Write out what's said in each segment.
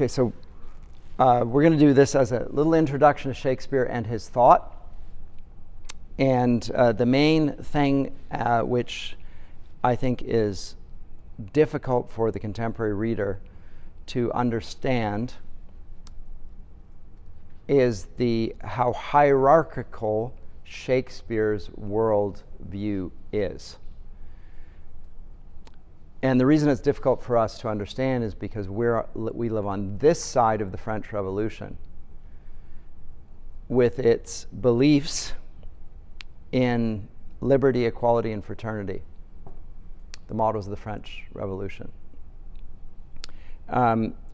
Okay, so we're going to do this as a little introduction to Shakespeare and his thought. And the main thing which I think is difficult for the contemporary reader to understand is how hierarchical Shakespeare's world view is. And the reason it's difficult for us to understand is because we live on this side of the French Revolution with its beliefs in liberty, equality, and fraternity, the mottos of the French Revolution.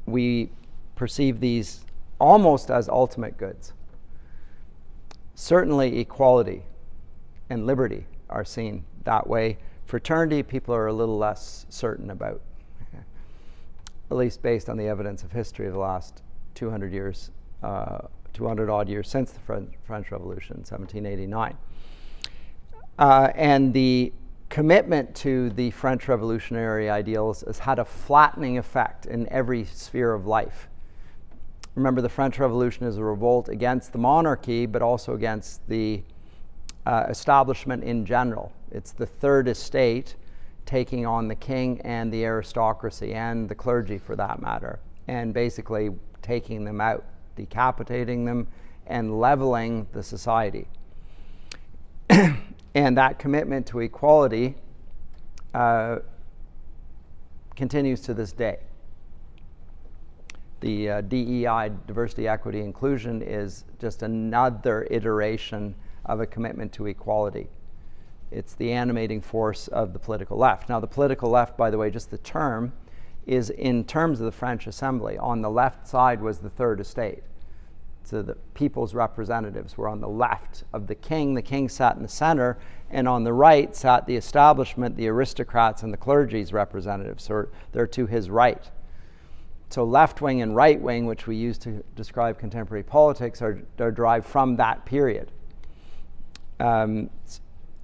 We perceive these almost as ultimate goods. Certainly equality and liberty are seen that way. Fraternity, people are a little less certain about, at least based on the evidence of history of the last 200 years, 200 odd years since the French Revolution, 1789. And the commitment to the French revolutionary ideals has had a flattening effect in every sphere of life. Remember, the French Revolution is a revolt against the monarchy, but also against the establishment in general. It's the third estate taking on the king and the aristocracy and the clergy, for that matter, and basically taking them out, decapitating them, and leveling the society. And that commitment to equality continues to this day. The DEI, diversity, equity, inclusion, is just another iteration of a commitment to equality. It's the animating force of the political left. Now, the political left, by the way, just the term, is in terms of the French Assembly. On the left side was the third estate. So the people's representatives were on the left of the king. The king sat in the center, and on the right sat the establishment, the aristocrats, and the clergy's representatives. So they're to his right. So left wing and right wing, which we use to describe contemporary politics, are derived from that period.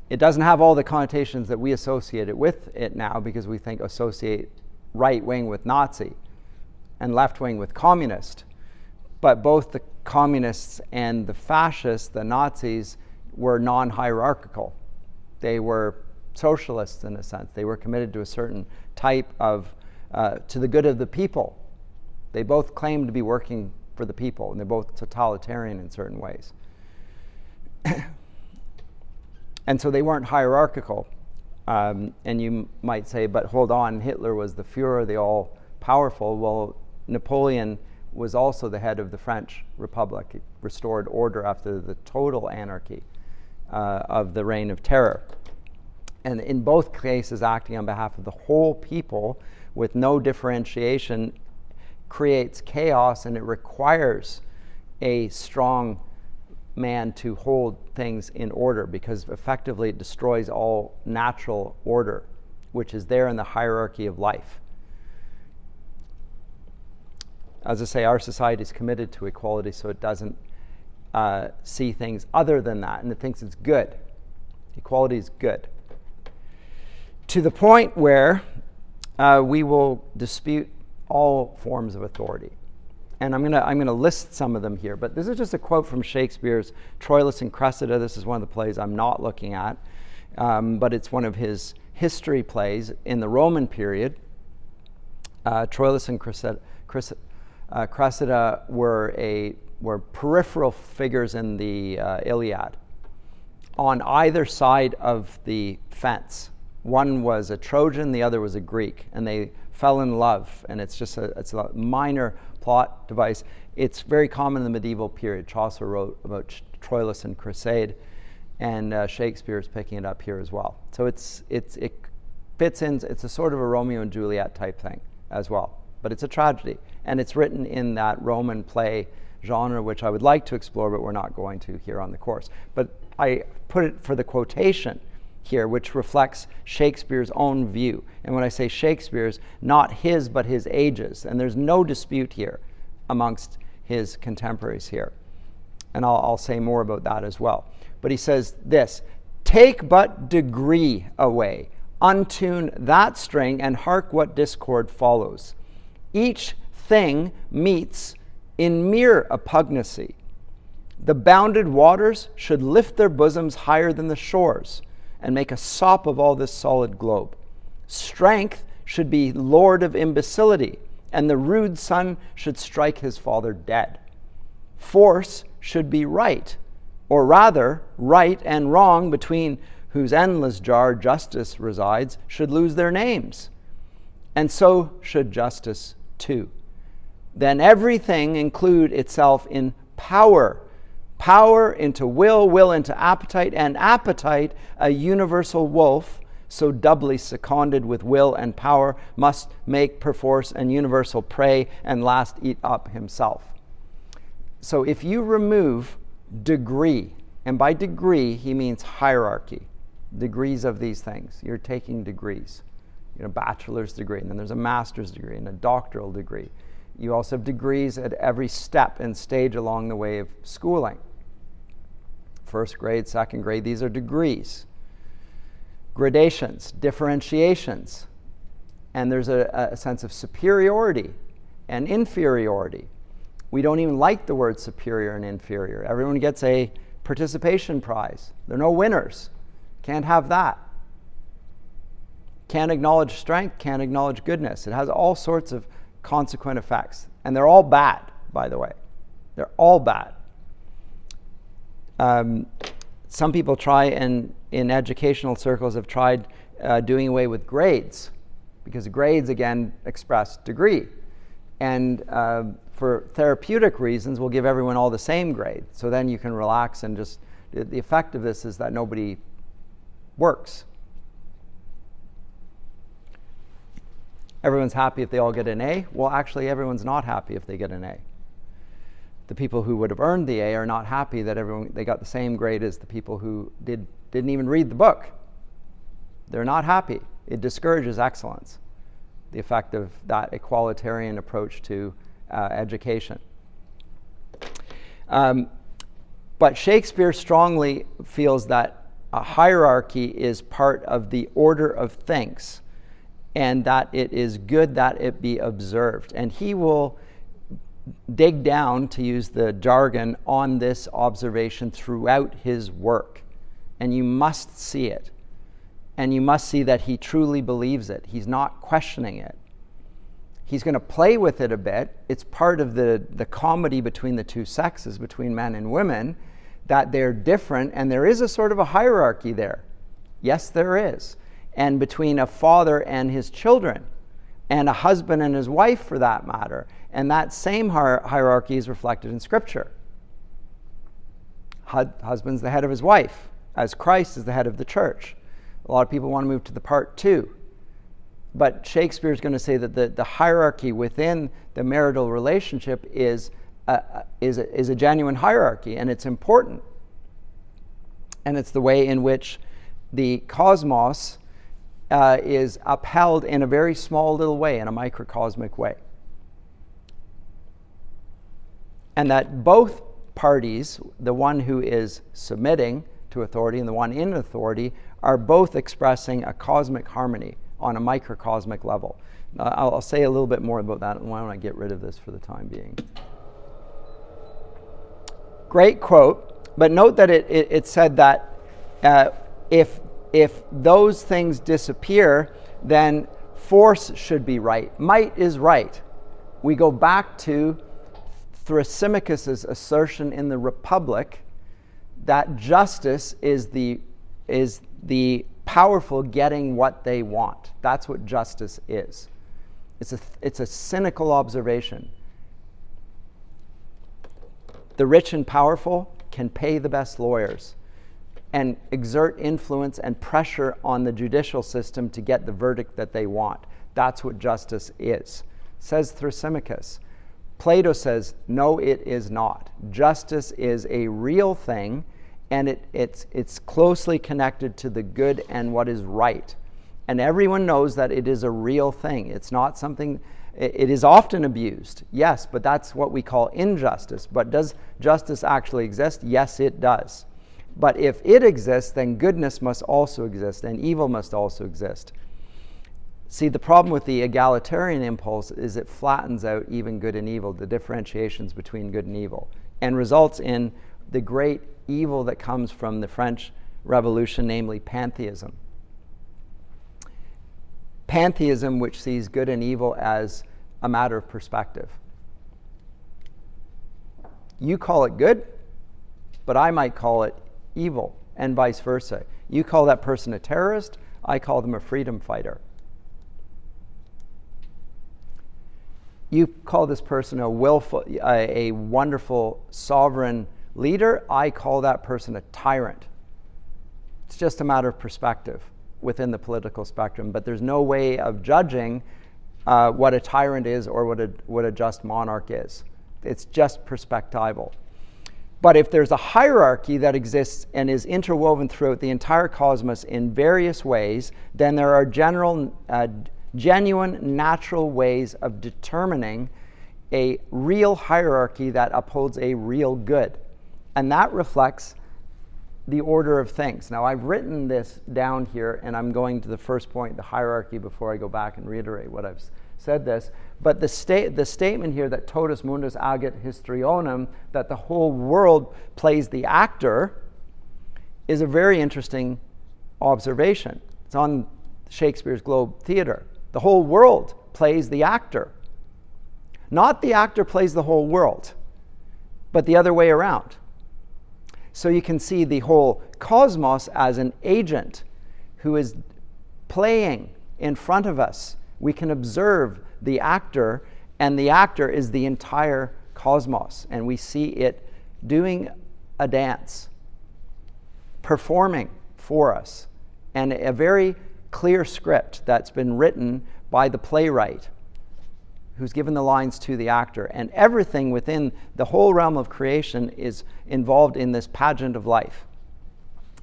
It doesn't have all the connotations that we associate it with it now, because we associate right wing with Nazi and left wing with communist. But both the communists and the fascists, the Nazis, were non-hierarchical. They were socialists in a sense. They were committed to a certain type of, to the good of the people. They both claimed to be working for the people, and they're both totalitarian in certain ways. And so they weren't hierarchical. And you might say, but hold on, Hitler was the Führer, the all-powerful. Well, Napoleon was also the head of the French Republic. It restored order after the total anarchy of the Reign of Terror. And in both cases, acting on behalf of the whole people with no differentiation creates chaos, and it requires a strong man to hold things in order, because effectively it destroys all natural order, which is there in the hierarchy of life. As I say, our society is committed to equality, so it doesn't see things other than that, and it thinks it's good. Equality is good. To the point where we will dispute all forms of authority. And I'm gonna list some of them here, but this is just a quote from Shakespeare's Troilus and Cressida. This is one of the plays I'm not looking at, but it's one of his history plays in the Roman period. Troilus and Cressida were peripheral figures in the Iliad on either side of the fence. One was a Trojan, the other was a Greek, and they fell in love, and it's a minor plot device. It's very common in the medieval period. Chaucer wrote about Troilus and Cressade, and Shakespeare is picking it up here as well. So it fits in. It's a sort of a Romeo and Juliet type thing as well, but it's a tragedy, and it's written in that Roman play genre, which I would like to explore, but we're not going to here on the course. But I put it for the quotation here, which reflects Shakespeare's own view. And when I say Shakespeare's, not his, but his age's. And there's no dispute here amongst his contemporaries here. And I'll say more about that as well. But he says this: take but degree away, untune that string, and hark what discord follows. Each thing meets in mere oppugnancy. The bounded waters should lift their bosoms higher than the shores and make a sop of all this solid globe. Strength should be lord of imbecility, and the rude son should strike his father dead. Force should be right, or rather, right and wrong, between whose endless jar justice resides, should lose their names. And so should justice too. Then everything include itself in power. Power into will, will into appetite, and appetite, a universal wolf, so doubly seconded with will and power, must make perforce an universal prey, and last eat up himself. So if you remove degree, and by degree he means hierarchy, degrees of these things, you're taking degrees. Bachelor's degree, and then there's a master's degree and a doctoral degree. You also have degrees at every step and stage along the way of schooling. First grade, second grade, these are degrees. Gradations, differentiations, and there's a sense of superiority and inferiority. We don't even like the word superior and inferior. Everyone gets a participation prize. There are no winners. Can't have that. Can't acknowledge strength, can't acknowledge goodness. It has all sorts of consequent effects. And they're all bad, by the way. They're all bad. Some people try, and in educational circles have tried doing away with grades, because grades, again, express degree. And for therapeutic reasons, we'll give everyone all the same grade. So then you can relax and just, the effect of this is that nobody works. Everyone's happy if they all get an A. Well, actually, everyone's not happy if they get an A. The people who would have earned the A are not happy that they got the same grade as the people who didn't even read the book. They're not happy. It discourages excellence, the effect of that equalitarian approach to education. But Shakespeare strongly feels that a hierarchy is part of the order of things, and that it is good that it be observed. And he will dig down, to use the jargon, on this observation throughout his work. And you must see it. And you must see that he truly believes it. He's not questioning it. He's going to play with it a bit. It's part of the comedy between the two sexes, between men and women, that they're different, and there is a sort of a hierarchy there. Yes, there is. And between a father and his children, and a husband and his wife, for that matter. And that same hierarchy is reflected in Scripture. Husband's the head of his wife, as Christ is the head of the church. A lot of people want to move to the part 2. But Shakespeare is going to say that the hierarchy within the marital relationship is a genuine hierarchy, and it's important. And it's the way in which the cosmos is upheld in a very small little way, in a microcosmic way. And that both parties, the one who is submitting to authority and the one in authority, are both expressing a cosmic harmony on a microcosmic level. I'll say a little bit more about that, and why don't I get rid of this for the time being. Great quote, but note that it said that if those things disappear, then force should be right. Might is right. We go back to Thrasymachus's assertion in the Republic that justice is the powerful getting what they want. That's what justice is. It's a cynical observation. The rich and powerful can pay the best lawyers and exert influence and pressure on the judicial system to get the verdict that they want. That's what justice is. Says Thrasymachus. Plato says, no, it is not. Justice is a real thing, and it's closely connected to the good and what is right. And everyone knows that it is a real thing. It's not something, it is often abused, yes, but that's what we call injustice. But does justice actually exist? Yes, it does. But if it exists, then goodness must also exist, and evil must also exist. See, the problem with the egalitarian impulse is it flattens out even good and evil, the differentiations between good and evil, and results in the great evil that comes from the French Revolution, namely pantheism. Pantheism, which sees good and evil as a matter of perspective. You call it good, but I might call it evil, and vice versa. You call that person a terrorist, I call them a freedom fighter. You call this person a wonderful sovereign leader, I call that person a tyrant. It's just a matter of perspective within the political spectrum, but there's no way of judging what a tyrant is or what a just monarch is. It's just perspectival. But if there's a hierarchy that exists and is interwoven throughout the entire cosmos in various ways, then there are genuine natural ways of determining a real hierarchy that upholds a real good. And that reflects the order of things. Now, I've written this down here, and I'm going to the first point, the hierarchy, before I go back and reiterate what I've said this. But the statement here that totus mundus agit histrionem, that the whole world plays the actor, is a very interesting observation. It's on Shakespeare's Globe Theatre. The whole world plays the actor. Not the actor plays the whole world, but the other way around. So you can see the whole cosmos as an agent who is playing in front of us. We can observe the actor, and the actor is the entire cosmos, and we see it doing a dance, performing for us, and a very clear script that's been written by the playwright who's given the lines to the actor. And everything within the whole realm of creation is involved in this pageant of life.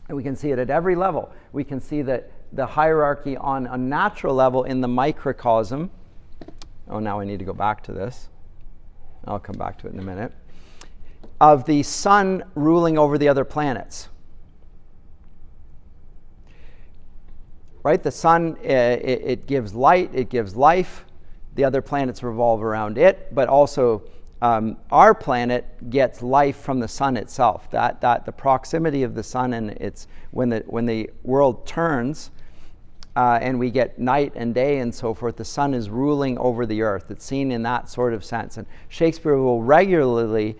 And we can see it at every level. We can see that the hierarchy on a natural level in the microcosm. Oh, now I need to go back to this. I'll come back to it in a minute. Of the sun ruling over the other planets. Right? The sun, it gives light, it gives life. The other planets revolve around it, but also our planet gets life from the sun itself. That the proximity of the sun, and it's when the world turns and we get night and day and so forth, the sun is ruling over the earth. It's seen in that sort of sense. And Shakespeare will regularly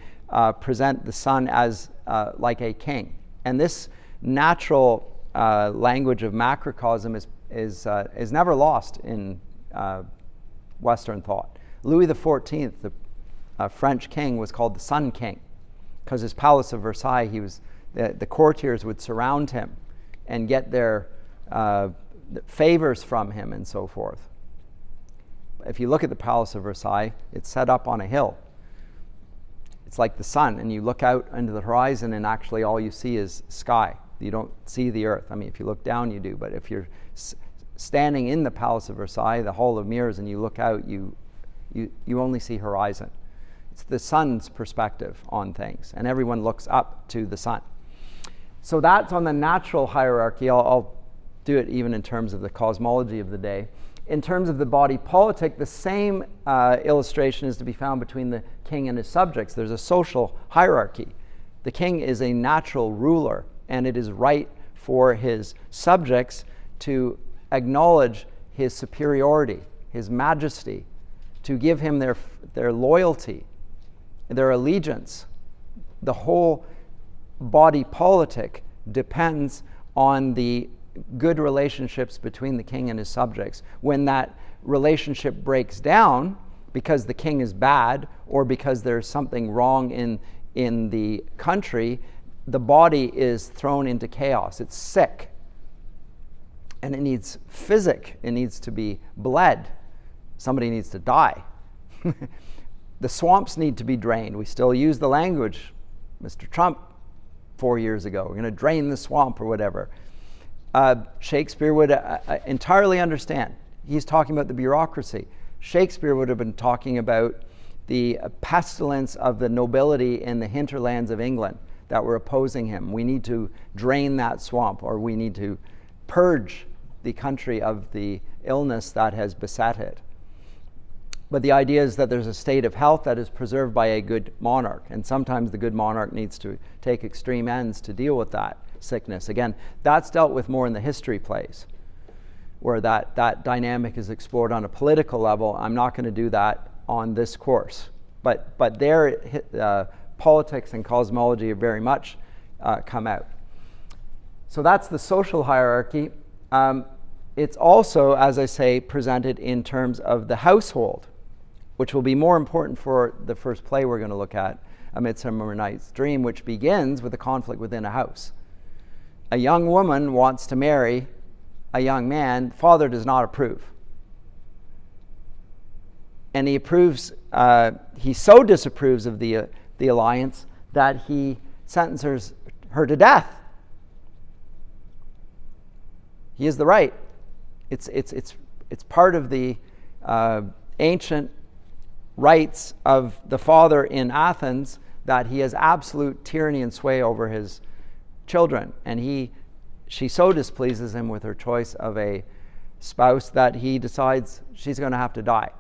present the sun as like a king. And this natural language of macrocosm is never lost in Western thought. Louis XIV, the French king, was called the Sun King because his palace of Versailles, the courtiers would surround him and get their favors from him and so forth. If you look at the palace of Versailles, it's set up on a hill. It's like the sun, and you look out into the horizon and actually all you see is sky. You don't see the earth. I mean, if you look down, you do, but if you're standing in the Palace of Versailles, the Hall of Mirrors, and you look out, you only see horizon. It's the sun's perspective on things, and everyone looks up to the sun. So that's on the natural hierarchy. I'll do it even in terms of the cosmology of the day. In terms of the body politic, the same illustration is to be found between the king and his subjects. There's a social hierarchy. The king is a natural ruler, and it is right for his subjects to acknowledge his superiority, his majesty, to give him their loyalty, their allegiance. The whole body politic depends on the good relationships between the king and his subjects. When that relationship breaks down because the king is bad or because there's something wrong in the country, the body is thrown into chaos. It's sick. And it needs physic. It needs to be bled. Somebody needs to die. The swamps need to be drained. We still use the language, Mr. Trump, 4 years ago. We're going to drain the swamp or whatever. Shakespeare would entirely understand. He's talking about the bureaucracy. Shakespeare would have been talking about the pestilence of the nobility in the hinterlands of England that were opposing him. We need to drain that swamp, or we need to purge the country of the illness that has beset it. But the idea is that there's a state of health that is preserved by a good monarch, and sometimes the good monarch needs to take extreme ends to deal with that sickness. Again, that's dealt with more in the history plays, where that dynamic is explored on a political level. I'm not going to do that on this course. But there, politics and cosmology very much come out. So that's the social hierarchy. It's also, as I say, presented in terms of the household, which will be more important for the first play we're going to look at, A Midsummer Night's Dream, which begins with a conflict within a house. A young woman wants to marry a young man. Father does not approve. And he so disapproves of the alliance that he sentences her to death. He has the right. It's part of the ancient rights of the father in Athens that he has absolute tyranny and sway over his children, and she so displeases him with her choice of a spouse that he decides she's going to have to die.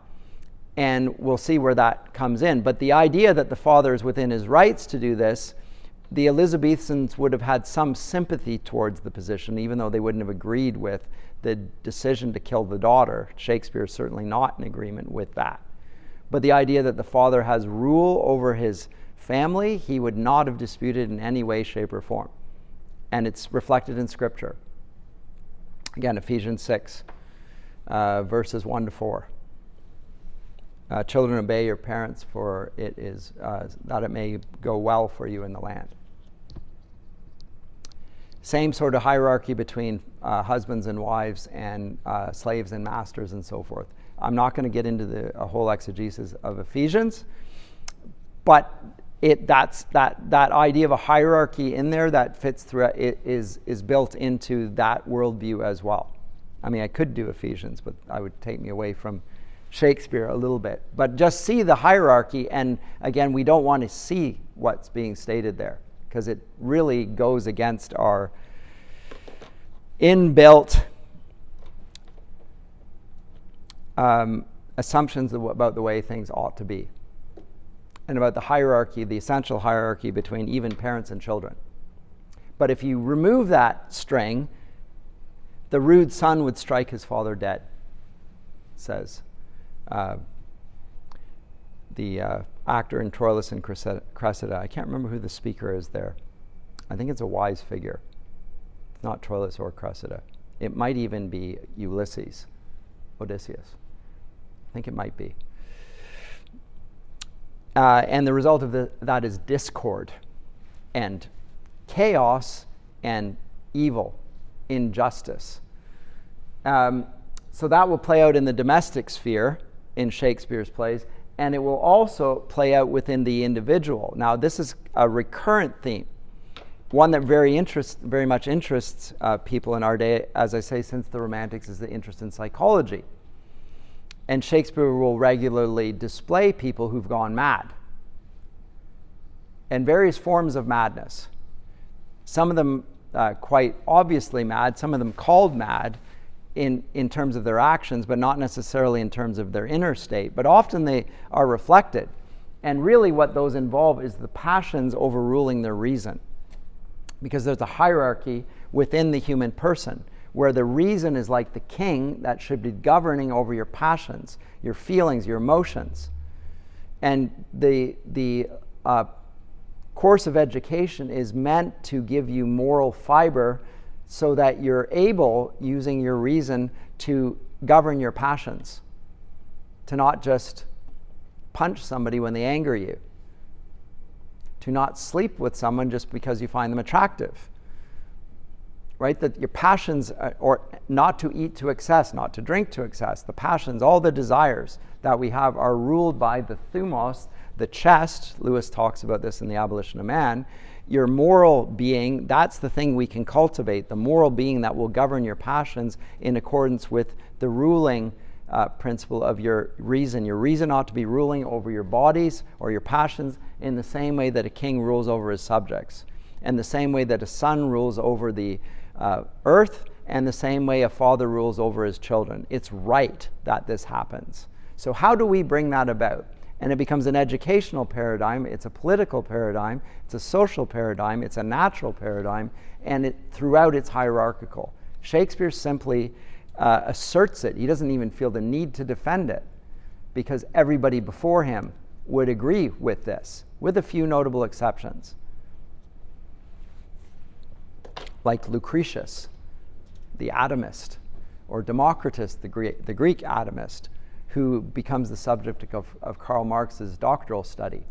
And we'll see where that comes in. But the idea that the father is within his rights to do this, the Elizabethans would have had some sympathy towards the position, even though they wouldn't have agreed with the decision to kill the daughter. Shakespeare is certainly not in agreement with that. But the idea that the father has rule over his family, he would not have disputed in any way, shape, or form. And it's reflected in Scripture. Again, Ephesians 6, verses 1 to 4. Children, obey your parents, for it is that it may go well for you in the land. Same sort of hierarchy between husbands and wives and slaves and masters and so forth. I'm not going to get into a whole exegesis of Ephesians, but that idea of a hierarchy in there that fits through it is built into that worldview as well. I mean, I could do Ephesians, but I would take me away from Shakespeare a little bit. But just see the hierarchy, and again, we don't want to see what's being stated there, because it really goes against our inbuilt assumptions about the way things ought to be, and about the hierarchy, the essential hierarchy between even parents and children. But if you remove that string, the rude son would strike his father dead, says the actor in Troilus and Cressida. I can't remember who the speaker is there. I think it's a wise figure. It's not Troilus or Cressida. It might even be Odysseus. I think it might be. And the result of that is discord and chaos and evil, injustice. So that will play out in the domestic sphere in Shakespeare's plays, and it will also play out within the individual. Now, this is a recurrent theme, one that very much interests people in our day, as I say, since the Romantics, is the interest in psychology. And Shakespeare will regularly display people who've gone mad, and various forms of madness. Some of them quite obviously mad, some of them called mad in terms of their actions, but not necessarily in terms of their inner state. But often they are reflected. And really what those involve is the passions overruling their reason. Because there's a hierarchy within the human person, where the reason is like the king that should be governing over your passions, your feelings, your emotions. And the course of education is meant to give you moral fiber so that you're able, using your reason, to govern your passions, to not just punch somebody when they anger you, to not sleep with someone just because you find them attractive, right? That your passions, or not to eat to excess, not to drink to excess, the passions, all the desires that we have are ruled by the thumos, the chest. Lewis talks about this in The Abolition of Man. Your moral being, that's the thing we can cultivate, the moral being that will govern your passions in accordance with the ruling principle of your reason. Your reason ought to be ruling over your bodies or your passions in the same way that a king rules over his subjects, and the same way that a sun rules over the earth, and the same way a father rules over his children. It's right that this happens. So how do we bring that about? And it becomes an educational paradigm, it's a political paradigm, it's a social paradigm, it's a natural paradigm, and throughout it's hierarchical. Shakespeare simply asserts it. He doesn't even feel the need to defend it, because everybody before him would agree with this, with a few notable exceptions. Like Lucretius, the atomist, or Democritus, the Greek atomist, who becomes the subject of Karl Marx's doctoral study.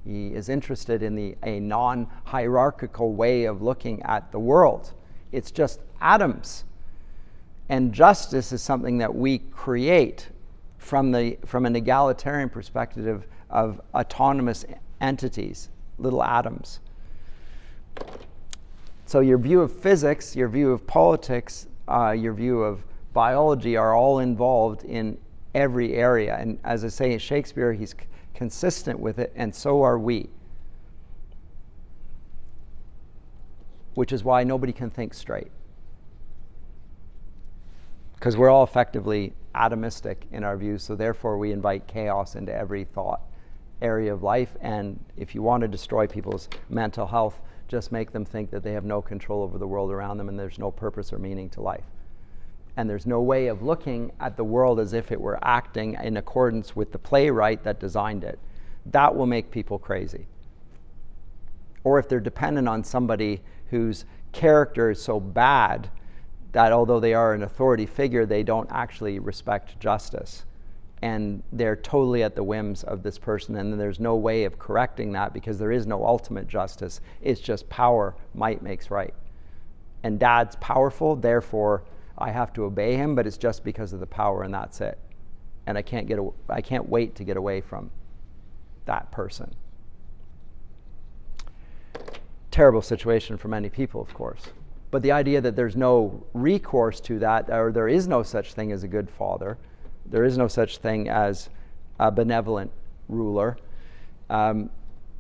He is interested in a non-hierarchical way of looking at the world. It's just atoms. And justice is something that we create from an egalitarian perspective of autonomous entities, little atoms. So your view of physics, your view of politics, your view of biology are all involved in every area. And as I say, in Shakespeare, he's consistent with it, and so are we. Which is why nobody can think straight. Because we're all effectively atomistic in our views, so therefore we invite chaos into every thought area of life. And if you want to destroy people's mental health, just make them think that they have no control over the world around them and there's no purpose or meaning to life. And there's no way of looking at the world as if it were acting in accordance with the playwright that designed it. That will make people crazy. Or if they're dependent on somebody whose character is so bad that although they are an authority figure, they don't actually respect justice. And they're totally at the whims of this person, and there's no way of correcting that because there is no ultimate justice. It's just power, might makes right. And dad's powerful, therefore I have to obey him, but it's just because of the power, and that's it. And I can't wait to get away from that person. Terrible situation for many people, of course. But the idea that there's no recourse to that, or there is no such thing as a good father, there is no such thing as a benevolent ruler,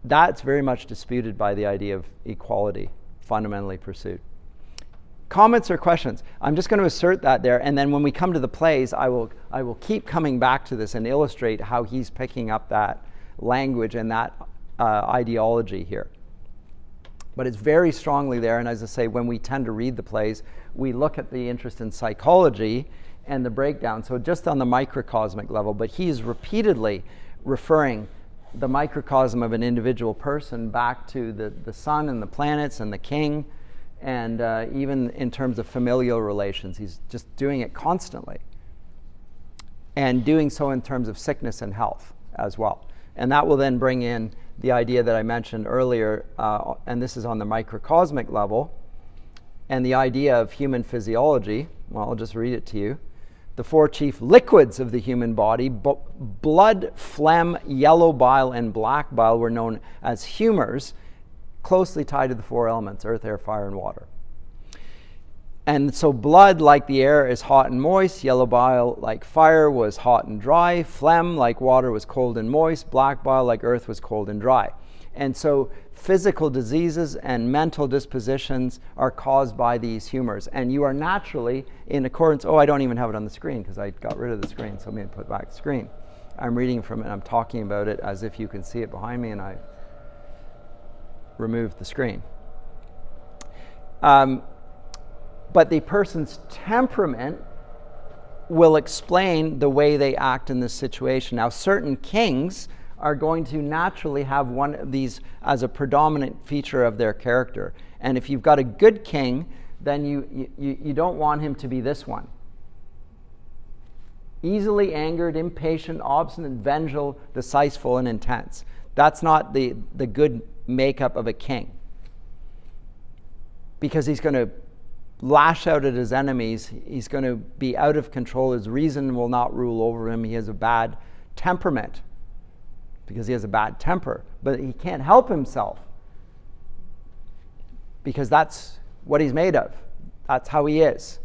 that's very much disputed by the idea of equality fundamentally pursued. Comments or questions? I'm just going to assert that there, and then when we come to the plays, I will keep coming back to this and illustrate how he's picking up that language and that ideology here. But it's very strongly there, and as I say, when we tend to read the plays, we look at the interest in psychology and the breakdown, so just on the microcosmic level, but he's repeatedly referring the microcosm of an individual person back to the sun and the planets and the king, and even in terms of familial relations. He's just doing it constantly, and doing so in terms of sickness and health as well. And that will then bring in the idea that I mentioned earlier, and this is on the microcosmic level, and the idea of human physiology. Well, I'll just read it to you. The four chief liquids of the human body, blood, phlegm, yellow bile, and black bile, were known as humors, closely tied to the four elements, earth, air, fire, and water. And so blood, like the air, is hot and moist. Yellow bile, like fire, was hot and dry. Phlegm, like water, was cold and moist. Black bile, like earth, was cold and dry. And so physical diseases and mental dispositions are caused by these humors. And you are naturally in accordance... Oh, I don't even have it on the screen because I got rid of the screen, so I'm going to put back the screen. I'm reading from it, and I'm talking about it as if you can see it behind me, and I removed the screen. But the person's temperament will explain the way they act in this situation. Now, certain kings are going to naturally have one of these as a predominant feature of their character. And if you've got a good king, then you don't want him to be this one. Easily angered, impatient, obstinate, vengeful, decisive, and intense. That's not the good makeup of a king. Because he's going to lash out at his enemies. He's going to be out of control. His reason will not rule over him. He has a bad temperament because he has a bad temper. But he can't help himself because that's what he's made of. That's how he is.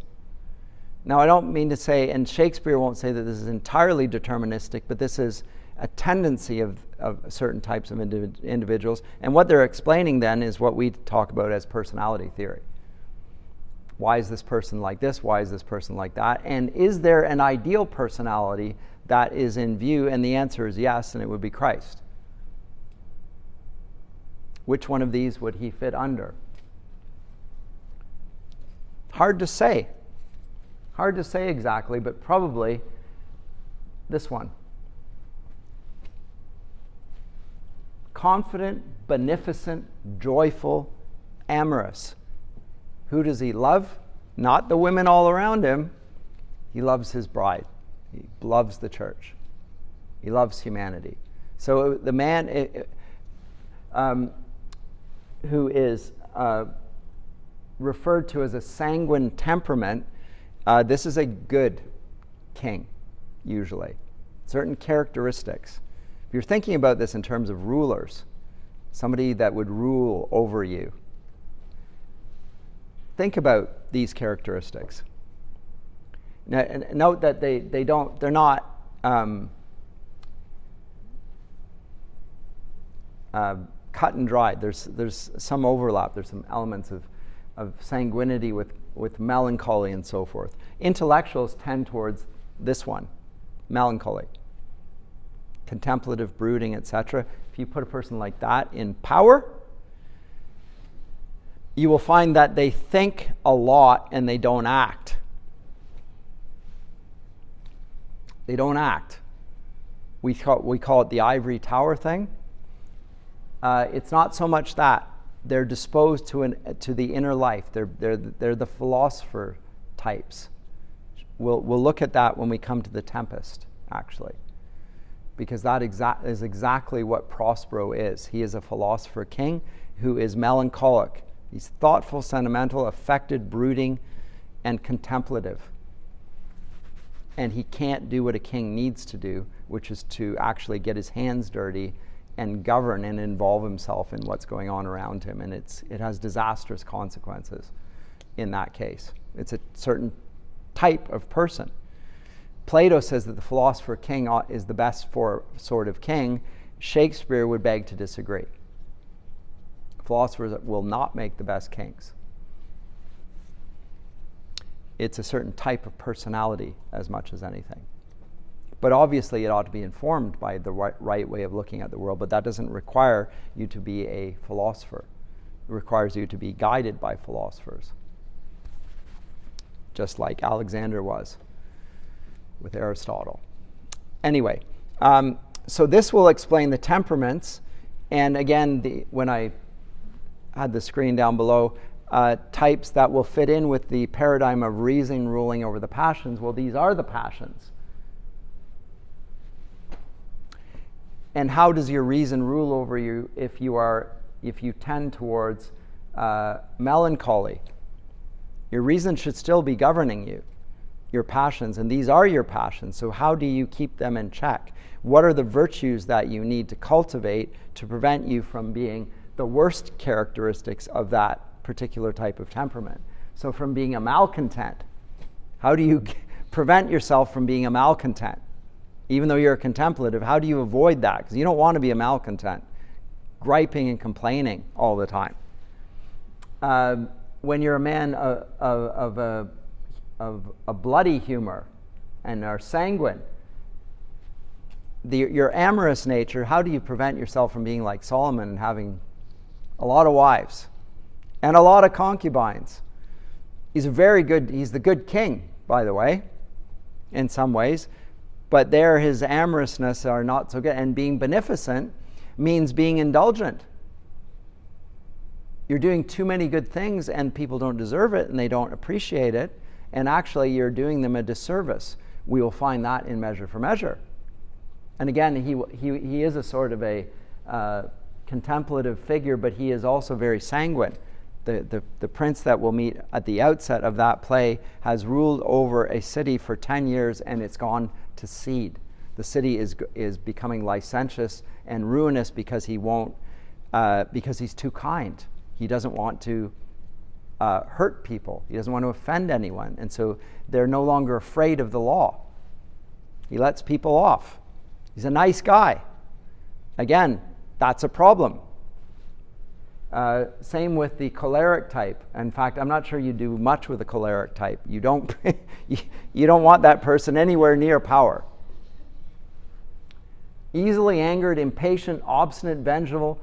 Now, I don't mean to say, and Shakespeare won't say that this is entirely deterministic, but this is a tendency of certain types of individuals. And what they're explaining then is what we talk about as personality theory. Why is this person like this? Why is this person like that? And is there an ideal personality that is in view? And the answer is yes, and it would be Christ. Which one of these would he fit under? Hard to say. Hard to say exactly, but probably this one. Confident, beneficent, joyful, amorous. Who does he love? Not the women all around him. He loves his bride. He loves the church. He loves humanity. So the man who is referred to as a sanguine temperament, this is a good king, usually. Certain characteristics. If you're thinking about this in terms of rulers, somebody that would rule over you, think about these characteristics. Now, note that they're not cut and dried. There's some overlap. There's some elements of sanguinity with melancholy and so forth. Intellectuals tend towards this one, melancholy, contemplative, brooding, etc. If you put a person like that in power, you will find that they think a lot and they don't act. They don't act. We call it the ivory tower thing. It's not so much that. They're disposed to the inner life. They're the philosopher types. We'll look at that when we come to the Tempest, actually, because that is exactly what Prospero is. He is a philosopher king who is melancholic. He's thoughtful, sentimental, affected, brooding, and contemplative. And he can't do what a king needs to do, which is to actually get his hands dirty and govern and involve himself in what's going on around him. And it has disastrous consequences in that case. It's a certain type of person. Plato says that the philosopher king is the best sort of king. Shakespeare would beg to disagree. Philosophers will not make the best kings. It's a certain type of personality as much as anything. But obviously it ought to be informed by the right way of looking at the world, but that doesn't require you to be a philosopher. It requires you to be guided by philosophers, just like Alexander was with Aristotle. Anyway, so this will explain the temperaments, and again, when I had the screen down below, types that will fit in with the paradigm of reason ruling over the passions. Well, these are the passions. And how does your reason rule over you if you tend towards melancholy? Your reason should still be governing you, your passions, and these are your passions. So how do you keep them in check? What are the virtues that you need to cultivate to prevent you from being the worst characteristics of that particular type of temperament? So from being a malcontent, how do you prevent yourself from being a malcontent? Even though you're a contemplative, how do you avoid that? Because you don't want to be a malcontent, griping and complaining all the time. When you're a man of a bloody humor and are sanguine, your amorous nature, how do you prevent yourself from being like Solomon and having a lot of wives and a lot of concubines? He's the good king, by the way, in some ways. But there his amorousness are not so good. And being beneficent means being indulgent. You're doing too many good things and people don't deserve it and they don't appreciate it. And actually you're doing them a disservice. We will find that in Measure for Measure. And again, he is a sort of a contemplative figure, but he is also very sanguine. The prince that we'll meet at the outset of that play has ruled over a city for 10 years and it's gone to seed. The city is becoming licentious and ruinous because because he's too kind. He doesn't want to hurt people. He doesn't want to offend anyone. And so they're no longer afraid of the law. He lets people off. He's a nice guy. Again, that's a problem. Same with the choleric type. In fact, I'm not sure you do much with the choleric type. You don't, you don't want that person anywhere near power. Easily angered, impatient, obstinate, vengeful,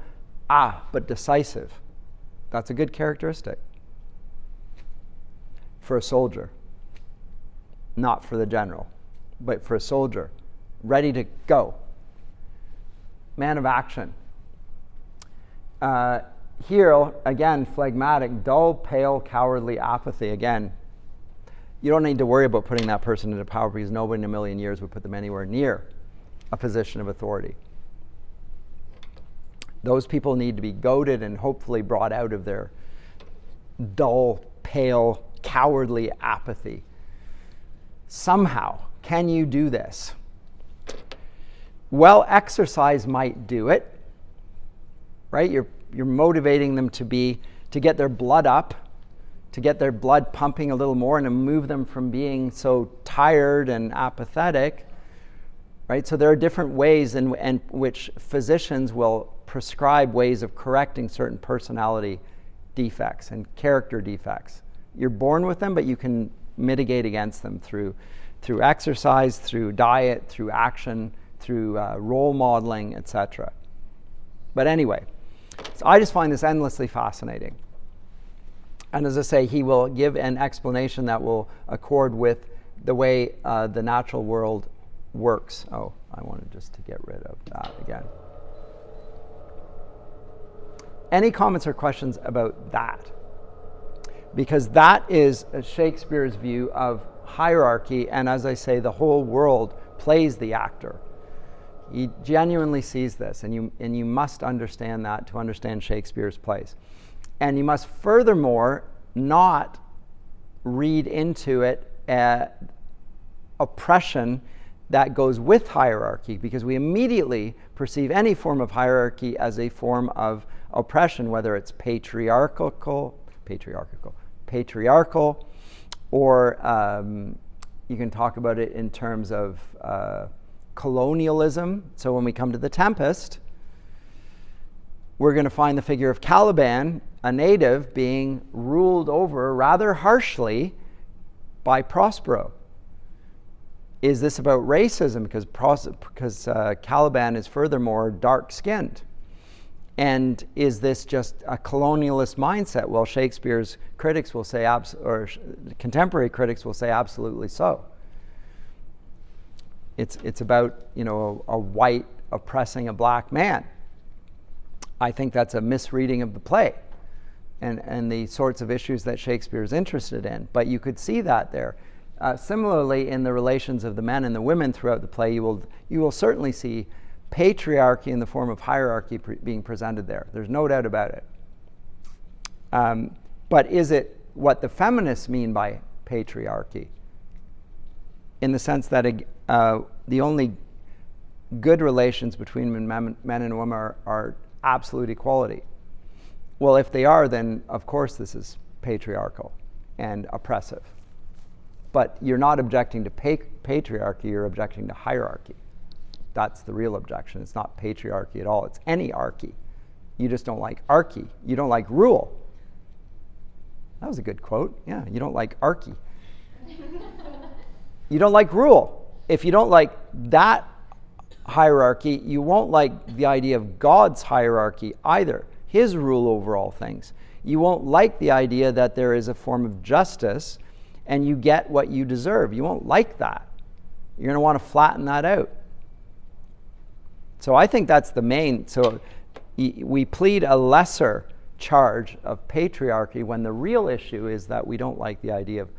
but decisive. That's a good characteristic for a soldier. Not for the general, but for a soldier. Ready to go. Man of action. Here, again, phlegmatic, dull, pale, cowardly, apathy. Again, you don't need to worry about putting that person into power because nobody in a million years would put them anywhere near a position of authority. Those people need to be goaded and hopefully brought out of their dull, pale, cowardly apathy. Somehow, can you do this? Well, exercise might do it, right? You're motivating them to get their blood up, to get their blood pumping a little more and to move them from being so tired and apathetic, right? So there are different ways in which physicians will prescribe ways of correcting certain personality defects and character defects. You're born with them, but you can mitigate against them through exercise, through diet, through action, through role modeling, etc. But anyway, so I just find this endlessly fascinating. And as I say, he will give an explanation that will accord with the way the natural world works. Oh, I wanted just to get rid of that again. Any comments or questions about that? Because that is Shakespeare's view of hierarchy, and as I say, the whole world plays the actor. He genuinely sees this, and you must understand that to understand Shakespeare's plays. And you must furthermore not read into it oppression that goes with hierarchy, because we immediately perceive any form of hierarchy as a form of oppression, whether it's patriarchal, or you can talk about it in terms of colonialism. So when we come to The Tempest, we're going to find the figure of Caliban, a native, being ruled over rather harshly by Prospero. Is this about racism? Because Caliban is furthermore dark-skinned. And is this just a colonialist mindset? Well, Shakespeare's critics will say, or contemporary critics will say, absolutely so. It's about, a white oppressing a black man. I think that's a misreading of the play and the sorts of issues that Shakespeare is interested in. But you could see that there. Similarly, in the relations of the men and the women throughout the play, you will certainly see patriarchy in the form of hierarchy being presented there. There's no doubt about it. But is it what the feminists mean by patriarchy? In the sense that the only good relations between men and women are absolute equality. Well, if they are, then of course this is patriarchal and oppressive. But you're not objecting to patriarchy, you're objecting to hierarchy. That's the real objection. It's not patriarchy at all. It's any archy. You just don't like archy. You don't like rule. That was a good quote. Yeah, you don't like archy. You don't like rule. If you don't like that hierarchy, you won't like the idea of God's hierarchy either, his rule over all things. You won't like the idea that there is a form of justice and you get what you deserve. You won't like that. You're going to want to flatten that out. So I think that's the main. So we plead a lesser charge of patriarchy when the real issue is that we don't like the idea of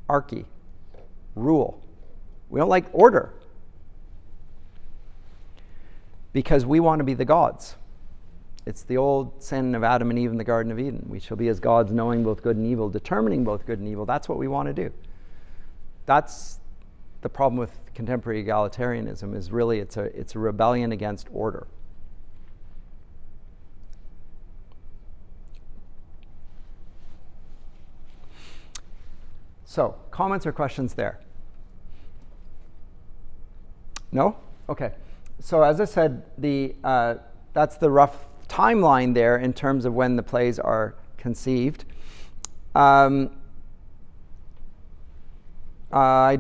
archy, rule. We don't like order because we want to be the gods. It's the old sin of Adam and Eve in the Garden of Eden. We shall be as gods, knowing both good and evil, determining both good and evil. That's what we want to do. That's the problem with contemporary egalitarianism, is really it's a rebellion against order. So, comments or questions there? No? Okay. So as I said, that's the rough timeline there in terms of when the plays are conceived. I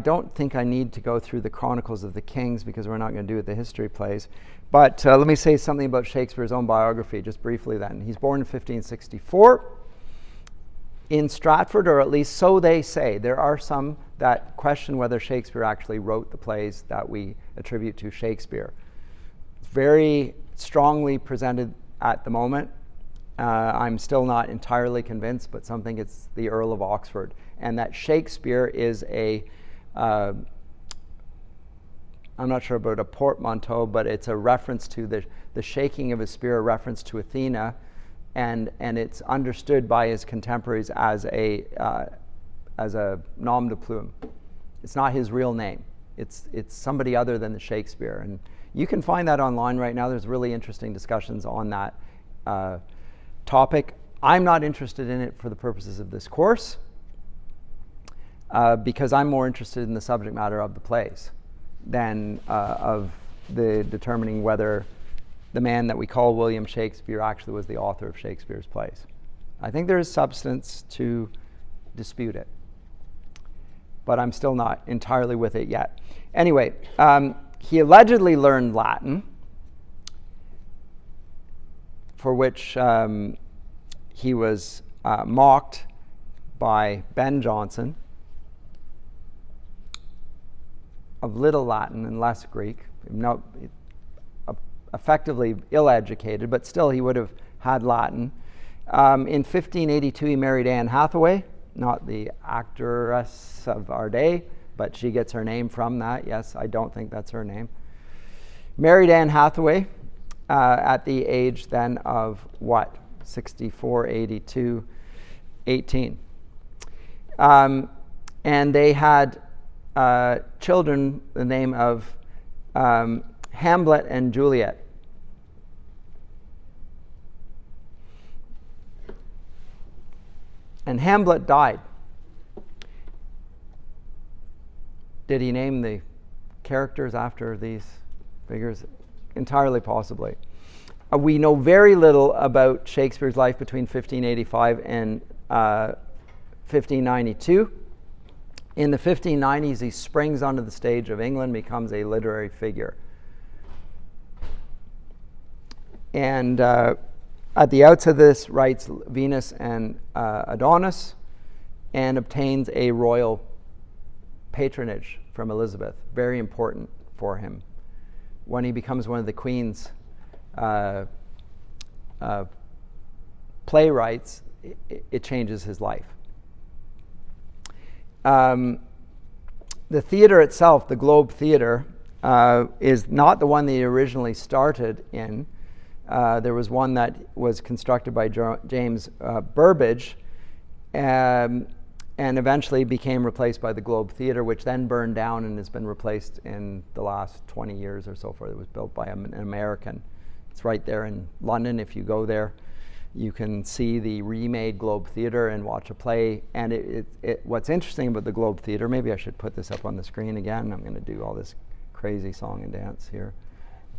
don't think I need to go through the Chronicles of the Kings because we're not going to do it the history plays. But let me say something about Shakespeare's own biography, just briefly then. He's born in 1564 in Stratford, or at least so they say. There are some that question whether Shakespeare actually wrote the plays that we attribute to Shakespeare. It's very strongly presented at the moment. I'm still not entirely convinced, but some think it's the Earl of Oxford, and that Shakespeare is I'm not sure about a portmanteau, but it's a reference to the shaking of his spear, a reference to Athena, and it's understood by his contemporaries as a nom de plume. It's not his real name. It's somebody other than the Shakespeare, and you can find that online right now. There's really interesting discussions on that topic. I'm not interested in it for the purposes of this course because I'm more interested in the subject matter of the plays than of the determining whether the man that we call William Shakespeare actually was the author of Shakespeare's plays. I think there is substance to dispute it, but I'm still not entirely with it yet. Anyway, he allegedly learned Latin, for which he was mocked by Ben Jonson, of little Latin and less Greek. Effectively ill-educated, but still he would have had Latin. In 1582, he married Anne Hathaway, not the actress of our day, but she gets her name from that. Yes, I don't think that's her name. Married Anne Hathaway at the age then of what? 64, 82, 18. And they had children, the name of Hamlet and Juliet. And Hamlet died. Did he name the characters after these figures? Entirely possibly. We know very little about Shakespeare's life between 1585 and 1592. In the 1590s, he springs onto the stage of England, becomes a literary figure. And at the outset of this, writes Venus and Adonis, and obtains a royal patronage from Elizabeth, very important for him. When he becomes one of the Queen's playwrights, it changes his life. The theater itself, the Globe Theater, is not the one that he originally started in. There was one that was constructed by James Burbage and eventually became replaced by the Globe Theatre, which then burned down and has been replaced in the last 20 years or so forth. It was built by an American. It's right there in London. If you go there, you can see the remade Globe Theatre and watch a play. And what's interesting about the Globe Theatre, maybe I should put this up on the screen again. I'm going to do all this crazy song and dance here.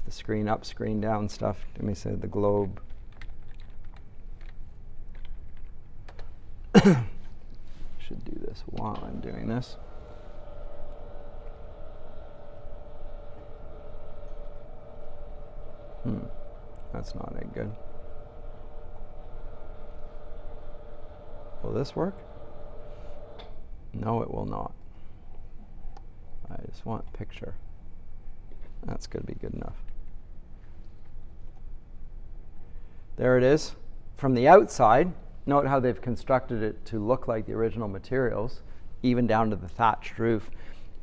The screen up, screen down stuff. Let me say the Globe. Should do this while I'm doing this. That's not that good. Will this work? No, it will not. I just want picture. That's going to be good enough. There it is. From the outside, note how they've constructed it to look like the original materials, even down to the thatched roof.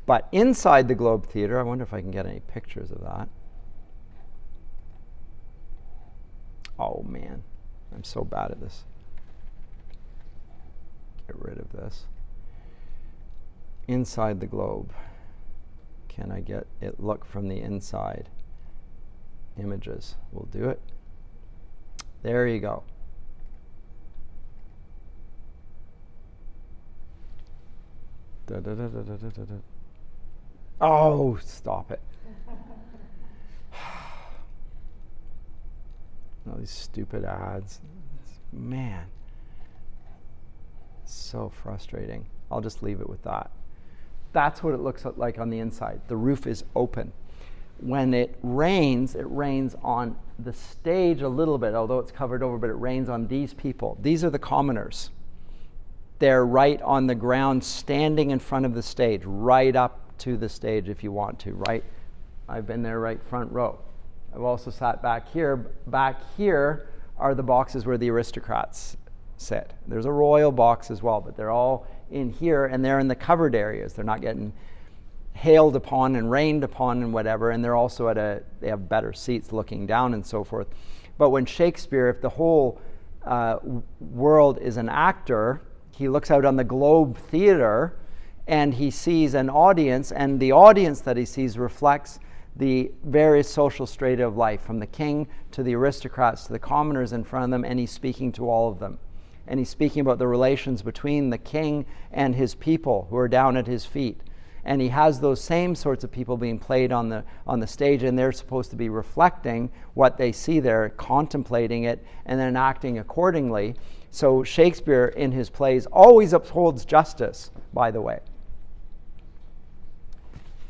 But inside the Globe Theatre, I wonder if I can get any pictures of that. Oh man, I'm so bad at this. Get rid of this. Inside the Globe. Can I get it look from the inside? Images will do it. There you go. Oh, stop it. All these stupid ads. Man, so frustrating. I'll just leave it with that. That's what it looks like on the inside. The roof is open. When it rains on the stage a little bit, although it's covered over, but it rains on these people. These are the commoners. They're right on the ground, standing in front of the stage, right up to the stage if you want to, right? I've been there right front row. I've also sat back here. Back here are the boxes where the aristocrats sit. There's a royal box as well, but they're all in here, and they're in the covered areas. They're not getting hailed upon and rained upon and whatever, and they're also they have better seats looking down and so forth. But when Shakespeare, if the whole world is an actor, he looks out on the Globe Theatre and he sees an audience, and the audience that he sees reflects the various social strata of life, from the king to the aristocrats to the commoners in front of them, and he's speaking to all of them. And he's speaking about the relations between the king and his people who are down at his feet. And he has those same sorts of people being played on the stage, and they're supposed to be reflecting what they see there, contemplating it, and then acting accordingly. So Shakespeare in his plays always upholds justice, by the way.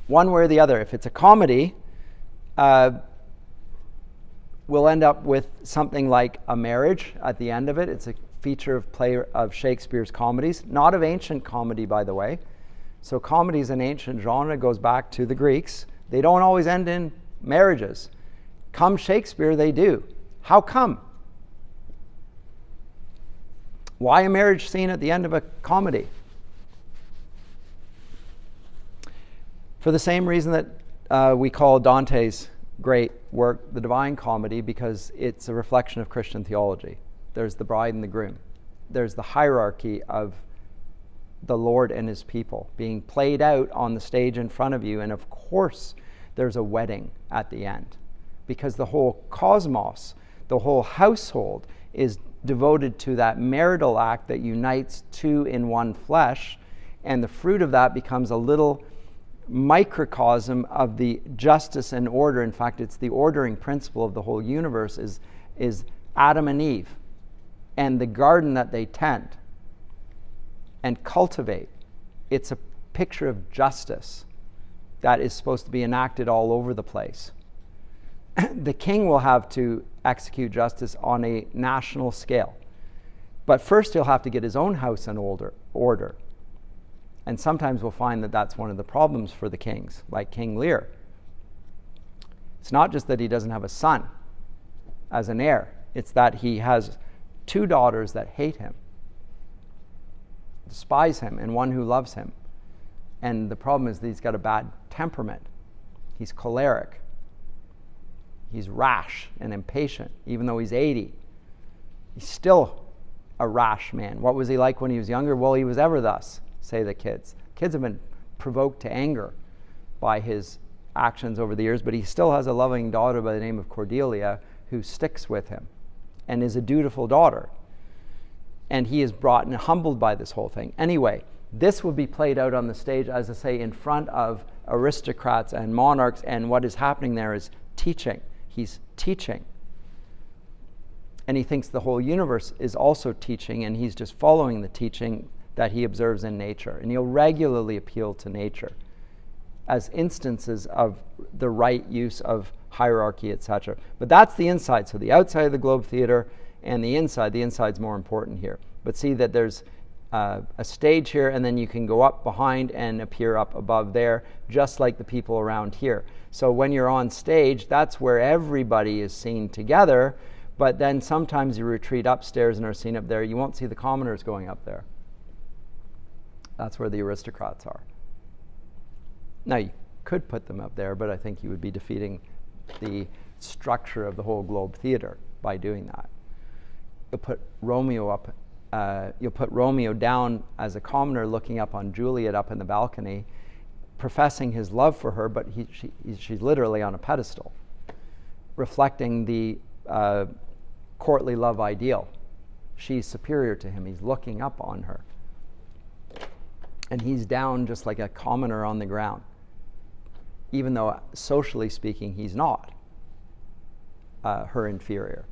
One way or the other. If it's a comedy, we'll end up with something like a marriage at the end of it. It's a feature of Shakespeare's comedies, not of ancient comedy, by the way. So comedy is an ancient genre, goes back to the Greeks. They don't always end in marriages. Come Shakespeare, they do. How come? Why a marriage scene at the end of a comedy? For the same reason that we call Dante's great work the Divine Comedy, because it's a reflection of Christian theology. There's the bride and the groom. There's the hierarchy of the Lord and his people being played out on the stage in front of you, and of course there's a wedding at the end, because the whole cosmos, the whole household is devoted to that marital act that unites two in one flesh, and the fruit of that becomes a little microcosm of the justice and order. In fact, it's the ordering principle of the whole universe is Adam and Eve and the garden that they tend and cultivate. It's a picture of justice that is supposed to be enacted all over the place. The king will have to execute justice on a national scale. But first he'll have to get his own house in order. And sometimes we'll find that that's one of the problems for the kings, like King Lear. It's not just that he doesn't have a son as an heir. It's that he has two daughters that hate him, despise him, and one who loves him. And the problem is that he's got a bad temperament. He's choleric. He's rash and impatient, even though he's 80. He's still a rash man. What was he like when he was younger? Well, he was ever thus, say the kids. Kids have been provoked to anger by his actions over the years, but he still has a loving daughter by the name of Cordelia who sticks with him and is a dutiful daughter. And he is brought and humbled by this whole thing. Anyway, this will be played out on the stage, as I say, in front of aristocrats and monarchs, and what is happening there is teaching. He's teaching. And he thinks the whole universe is also teaching, and he's just following the teaching that he observes in nature. And he'll regularly appeal to nature as instances of the right use of hierarchy, etc. But that's the inside. So the outside of the Globe Theatre and the inside's more important here. But see that there's a stage here, and then you can go up behind and appear up above there, just like the people around here. So when you're on stage, that's where everybody is seen together, but then sometimes you retreat upstairs and are seen up there. You won't see the commoners going up there. That's where the aristocrats are. Now, you could put them up there, but I think you would be defeating the structure of the whole Globe Theatre by doing that. You'll put Romeo up. You'll put Romeo down as a commoner, looking up on Juliet up in the balcony, professing his love for her, but she's literally on a pedestal, reflecting the courtly love ideal. She's superior to him. He's looking up on her. And he's down just like a commoner on the ground, even though socially speaking, he's not her inferior.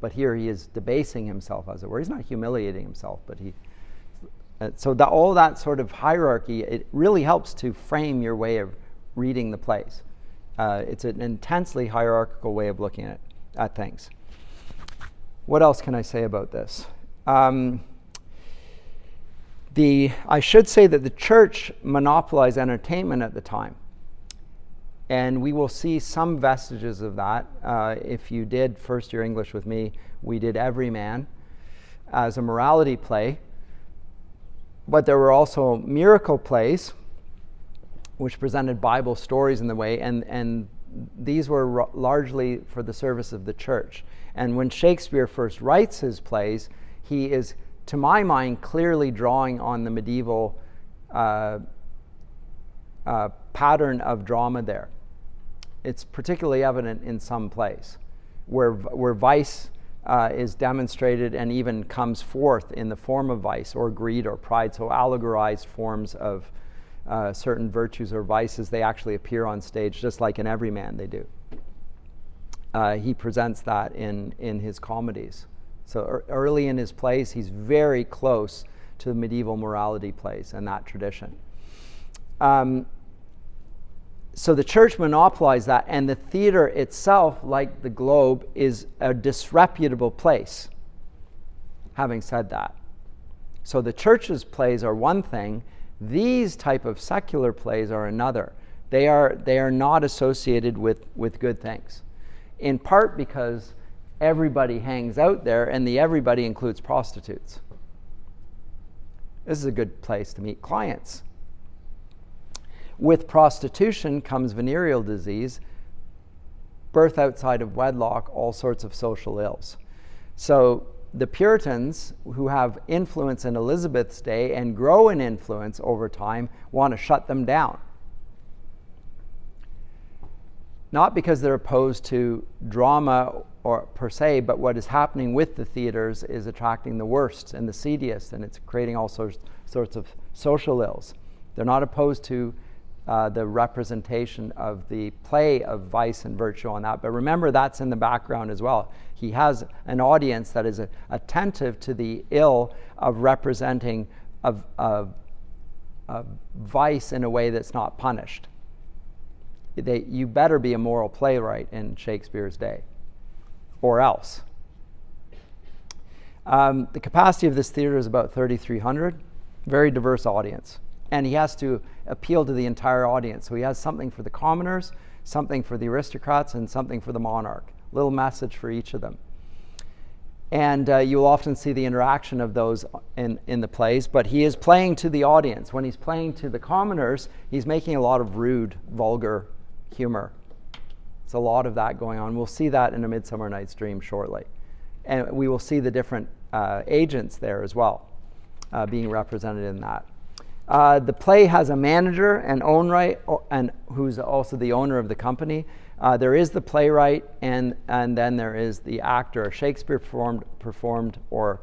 But here he is debasing himself, as it were. He's not humiliating himself, but so all that sort of hierarchy, it really helps to frame your way of reading the plays. It's an intensely hierarchical way of looking at things. What else can I say about this? I should say that the church monopolized entertainment at the time. And we will see some vestiges of that. If you did first year English with me, we did Everyman as a morality play. But there were also miracle plays, which presented Bible stories in the way, and these were largely for the service of the church. And when Shakespeare first writes his plays, he is, to my mind, clearly drawing on the medieval pattern of drama there. It's particularly evident in some plays where vice is demonstrated and even comes forth in the form of vice or greed or pride. So allegorized forms of certain virtues or vices, they actually appear on stage just like in Everyman they do. He presents that in his comedies. So early in his plays, he's very close to the medieval morality plays and that tradition. So the church monopolized that, and the theater itself, like the Globe, is a disreputable place, having said that. So the church's plays are one thing. These type of secular plays are another. They are not associated with good things, in part because everybody hangs out there, and the everybody includes prostitutes. This is a good place to meet clients. With prostitution comes venereal disease, birth outside of wedlock, all sorts of social ills. So the Puritans, who have influence in Elizabeth's day and grow in influence over time, want to shut them down. Not because they're opposed to drama or per se, but what is happening with the theaters is attracting the worst and the seediest, and it's creating all sorts of social ills. They're not opposed to the representation of the play of vice and virtue on that. But remember, that's in the background as well. He has an audience that is attentive to the ill of representing of vice in a way that's not punished. You better be a moral playwright in Shakespeare's day, or else. The capacity of this theater is about 3,300, very diverse audience. And he has to appeal to the entire audience. So he has something for the commoners, something for the aristocrats, and something for the monarch. Little message for each of them. And you'll often see the interaction of those in the plays, but he is playing to the audience. When he's playing to the commoners, he's making a lot of rude, vulgar humor. It's a lot of that going on. We'll see that in A Midsummer Night's Dream shortly. And we will see the different agents there as well, being represented in that. The play has a manager and owner, and who's also the owner of the company. There is the playwright, and then there is the actor. Shakespeare performed or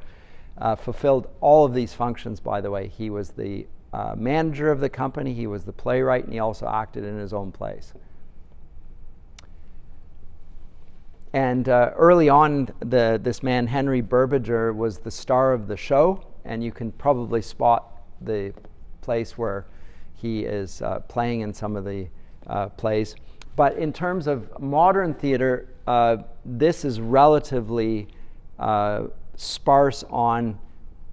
fulfilled all of these functions, by the way. He was the manager of the company, he was the playwright, and he also acted in his own plays. And early on, this man, Henry Burbager, was the star of the show, and you can probably spot the place where he is playing in some of the plays. But in terms of modern theater, this is relatively sparse on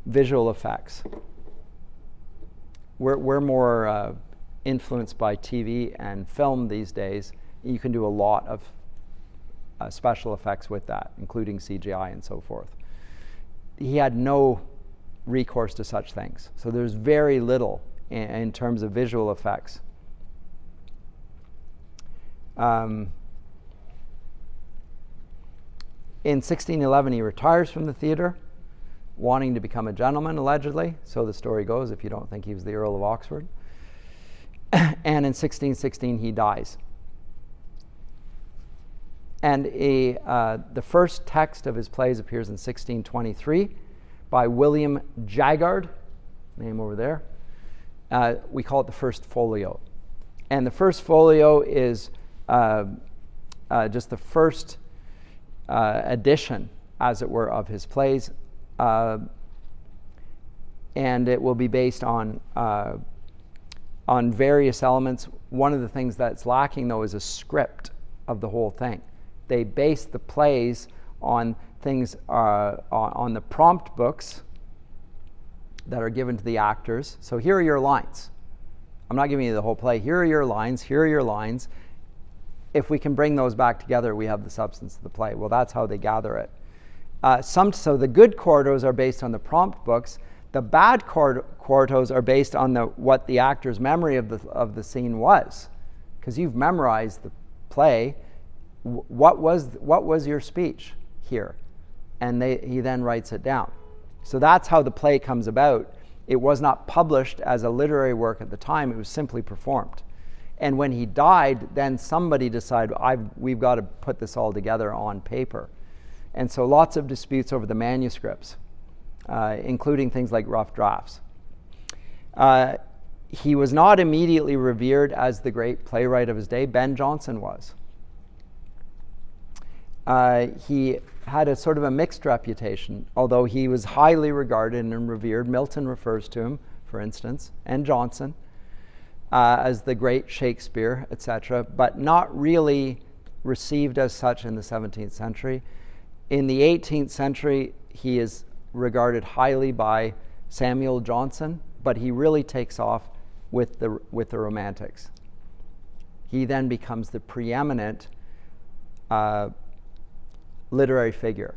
visual effects. We're more influenced by TV and film these days. You can do a lot of special effects with that, including CGI and so forth. He had no recourse to such things. So there's very little in terms of visual effects. In 1611, he retires from the theater, wanting to become a gentleman, allegedly. So the story goes, if you don't think he was the Earl of Oxford. And in 1616, he dies. And the first text of his plays appears in 1623 by William Jaggard, name over there. We call it the first folio. And the first folio is just the first edition, as it were, of his plays. And it will be based on various elements. One of the things that's lacking, though, is a script of the whole thing. They base the plays on things, on the prompt books that are given to the actors. So here are your lines. I'm not giving you the whole play. Here are your lines. Here are your lines. If we can bring those back together, we have the substance of the play. Well, that's how they gather it. So the good quartos are based on the prompt books. The bad quartos are based on what the actor's memory of the scene was, because you've memorized the play. What was your speech here? And he then writes it down. So that's how the play comes about. It was not published as a literary work at the time. It was simply performed. And when he died, then somebody decided, we've got to put this all together on paper. And so lots of disputes over the manuscripts, including things like rough drafts. He was not immediately revered as the great playwright of his day. Ben Jonson was. He had a sort of a mixed reputation, although he was highly regarded and revered. Milton refers to him, for instance, and Jonson, as the great Shakespeare, etc., but not really received as such in the 17th century. In the 18th century, he is regarded highly by Samuel Johnson, but he really takes off with the Romantics. He then becomes the preeminent literary figure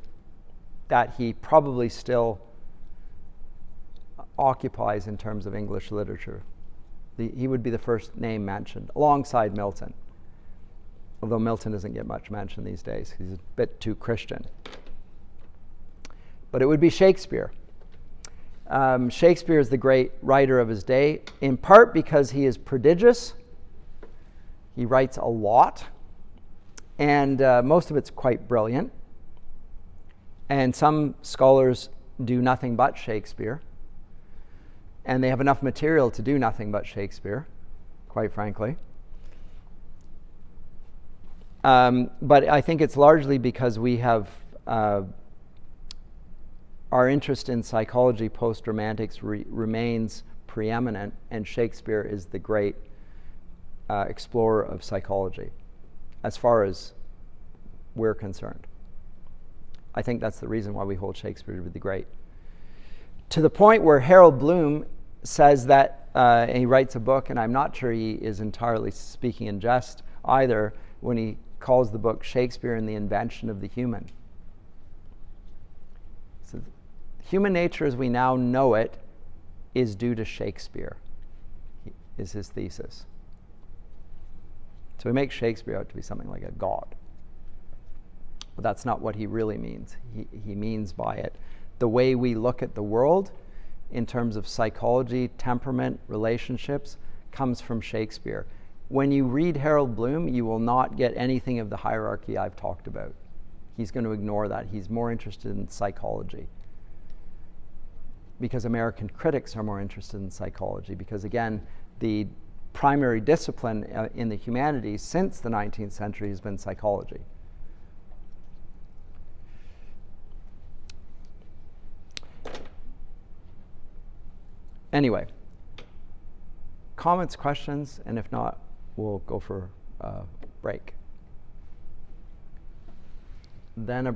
that he probably still occupies in terms of English literature. He would be the first name mentioned, alongside Milton. Although Milton doesn't get much mention these days. He's a bit too Christian. But it would be Shakespeare. Shakespeare is the great writer of his day, in part because he is prodigious. He writes a lot, and most of it's quite brilliant. And some scholars do nothing but Shakespeare, and they have enough material to do nothing but Shakespeare, quite frankly. But I think it's largely because we have our interest in psychology post-Romantics remains preeminent, and Shakespeare is the great explorer of psychology, as far as we're concerned. I think that's the reason why we hold Shakespeare to be the great. To the point where Harold Bloom says that, and he writes a book, and I'm not sure he is entirely speaking in jest either, when he calls the book Shakespeare and the Invention of the Human. So human nature as we now know it is due to Shakespeare, is his thesis. So he makes Shakespeare out to be something like a god. But that's not what he really means. He means by it the way we look at the world in terms of psychology, temperament, relationships, comes from Shakespeare. When you read Harold Bloom, you will not get anything of the hierarchy I've talked about. He's going to ignore that. He's more interested in psychology. Because American critics are more interested in psychology. Because again, the primary discipline in the humanities since the 19th century has been psychology. Anyway, comments, questions, and if not, we'll go for a break. Then a break.